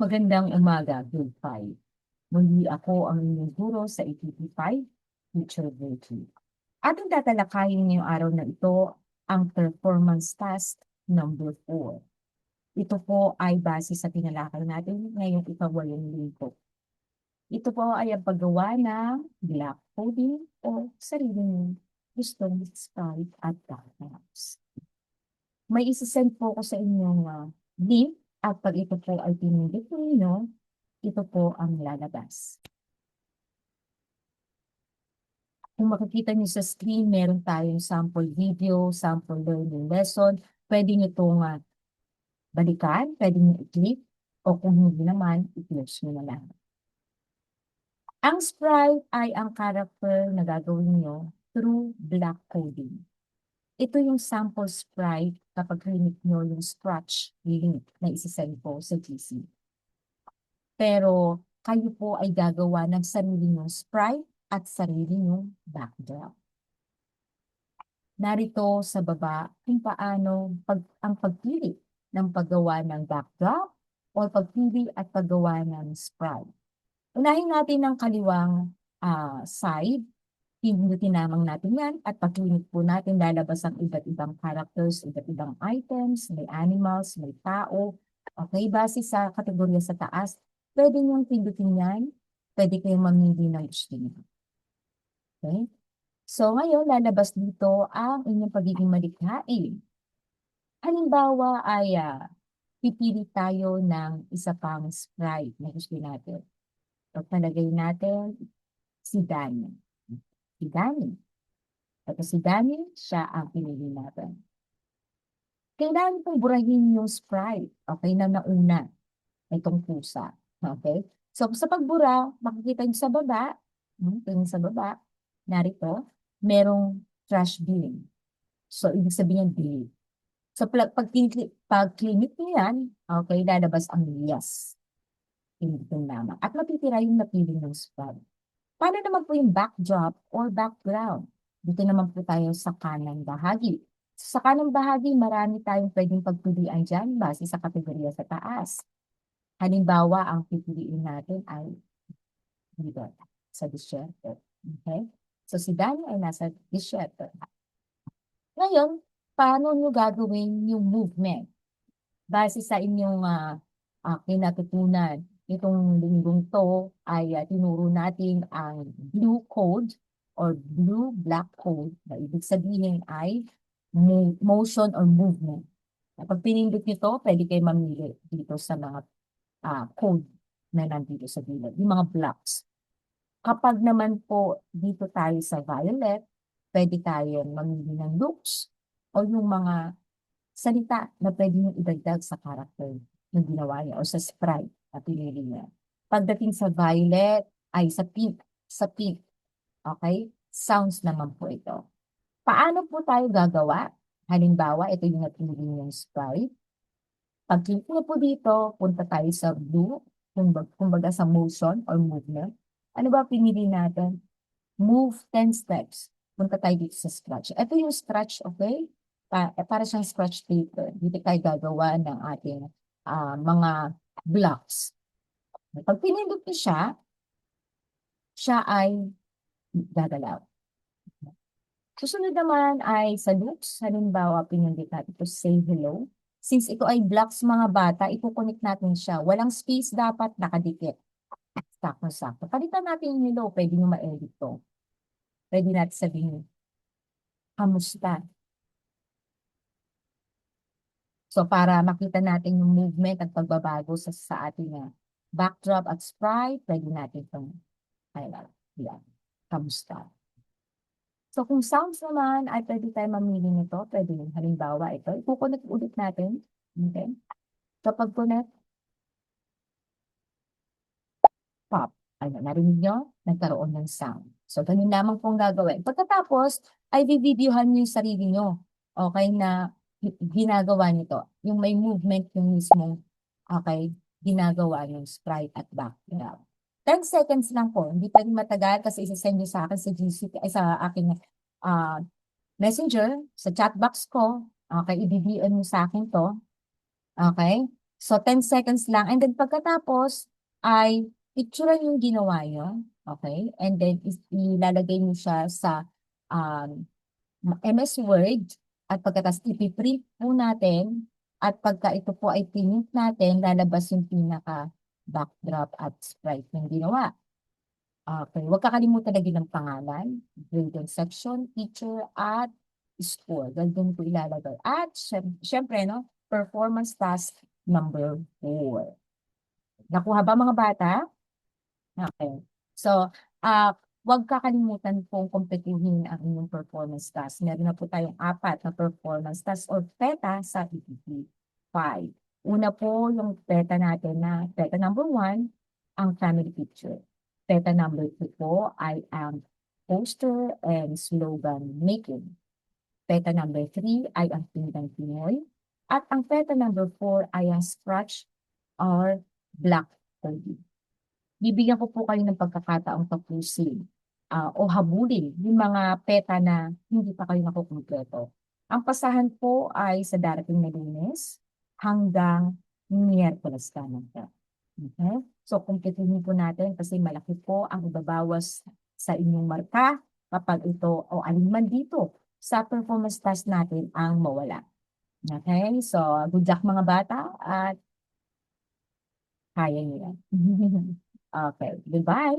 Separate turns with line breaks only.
Magandang umaga, Grade 5. Muli ako ang inyong guro sa APP5, Teacher Virgie. Ating tatalakayin ngayong araw na ito ang performance task number 4. Ito po ay base sa tinalakay natin ngayong ika-8 linggo. Ito po ay ang paggawa ng block coding o sariling gustong sprite at backgrounds. May isasend po ko sa inyong link at pag ito po ay pinindot ninyo, ito po ang lalabas. Kung makikita niyo sa screen, meron tayong sample video, sample learning lesson. Pwede niyo itong balikan, pwede niyo i-click, o kung hindi naman, i-close niyo na lang. Ang sprite ay ang character na gagawin niyo through block coding. Ito yung sample sprite kapag clinic nyo yung Scratch link na isasend po sa GC. Pero kayo po ay gagawa ng sarili nyong sprite at sarili nyong backdrop. Narito sa baba kung paano ang pagpili ng paggawa ng backdrop o pagpili at paggawa ng sprite. Unahin natin ang kaliwang side. Pindutin lamang natin yan at pag-click po natin lalabas ang iba't ibang characters, iba't ibang items, may animals, may tao. Okay, base sa kategorya sa taas, pwede niyong pindutin yan, pwede kayong mamili ng gusto niyo. Okay? So ngayon, lalabas dito ang inyong pagiging malikhain. Halimbawa ay pipili tayo ng isa pang sprite na gusto natin. Pagpalagay natin si Danny. Si Danny. Ito si Danny, siya ang pinili natin. Kailangan pong burahin yung sprite, okay, na nauna, itong pusa. Okay? So, sa pagbura, makikita nyo sa baba, tingin sa baba, narito, merong trash bin. So, ibig sabihin delete. So, pag-clinic nyo yan, okay, lalabas ang yes. Pinitin lamang. At matitira yung napili ng sprite. Paano naman po yung backdrop or background? Dito naman po tayo sa kanang bahagi. Sa kanang bahagi, marami tayong pwedeng pagpilian dyan base sa kategorya sa taas. Halimbawa, ang pipiliin natin ay dito, sa disyerto. Okay? So, si Danny ay nasa disyerto. Ngayon, paano nyo gagawin yung movement? Base sa inyong kinatutunan, itong linggong to ay tinuro natin ang blue code or blue black code na ibig sabihin ay motion or movement. Kapag pinindot nyo to, pwede kayo mamili dito sa mga code na nandito sa gilid, yung mga blocks. Kapag naman po dito tayo sa violet, pwede tayong mamili ng loops o yung mga salita na pwede nyo idagdag sa character na ginawa niya o sa sprite na pinili niya. Pagdating sa violet, ay sa pink, okay? Sounds naman po ito. Paano po tayo gagawa? Halimbawa, ito yung napili niyong sprite. Pag-click niyo po dito, punta tayo sa blue, kumbaga sa motion or movement. Ano ba pinili natin? Move 10 steps. Punta tayo dito sa scratch. Ito yung scratch, okay? Para siyang scratch paper. Dito tayo gagawa ng ating mga blocks. Pag pinindot ko siya ay gagalaw. Susunod naman ay sa loops. Halimbawa, pinindot natin ito say hello. Since ito ay blocks mga bata, ikukonek natin siya. Walang space dapat nakadikit. Sakto-sakto. Palitan natin yung hello. Pwede nyo ma-edit to. Pwede natin sabihin, kamusta? So para makita natin yung movement at pagbabago sa ating backdrop at sprite, pwede natin itong highlight. Yan. Kamusta? So kung sounds naman, ay pwede tayo mamili nito. Pwede yung halimbawa ito. Ikukunik ulit natin. Okay? So pag connect, pop. Ayun, narinig nyo? Nagkaroon ng sound. So ganun lamang pong gagawin. Pagkatapos, ay bibidyohan nyo yung sarili nyo. Okay, na ginagawa nito. Yung may movement yung mismo, okay, ginagawa yung sprite at background. 10 seconds lang po. Hindi pa rin matagal kasi isasend nyo sa akin sa GC, ay sa aking messenger, sa chat box ko. Okay, ibibigyan nyo sa akin to. Okay? So, 10 seconds lang. And then pagkatapos ay picturean yung ginawa nyo. Okay? And then ilalagay nyo siya sa um, MS Word. At pagkatapos ipiprint po natin. At pagka ito po ay print natin, lalabas yung pinaka backdrop at sprite ng ginawa. Okay, huwag kakalimutan lagi ng pangalan, grade and section, teacher, at score. Ganun po ilalagay. At syempre, no, performance task number 4. Nakuha ba mga bata? Okay. So, huwag kakalimutan pong kumpletuhin ang inyong performance task. Meron na po tayong 4 na performance task or PETA sa EPP 5. Una po yung PETA natin na PETA number 1, ang family picture. PETA number 2 po ay ang poster and slogan making. PETA number 3 ay ang Pindang Pinoy. At ang PETA number 4 ay ang scratch or black coding. Bibigyan ko po kayo ng pagkakataong tapusin o habulin yung mga PETA na hindi pa kayo nakukumpleto. Ang pasahan po ay sa darating na Lunes hanggang Miyerkules lamang po. Okay? So, kumpletuhin po natin kasi malaki po ang ibabawas sa inyong marka kapag ito o alinman dito sa performance task natin ang mawala. Okay? So, good luck mga bata at kaya niyo yan. Okay, goodbye.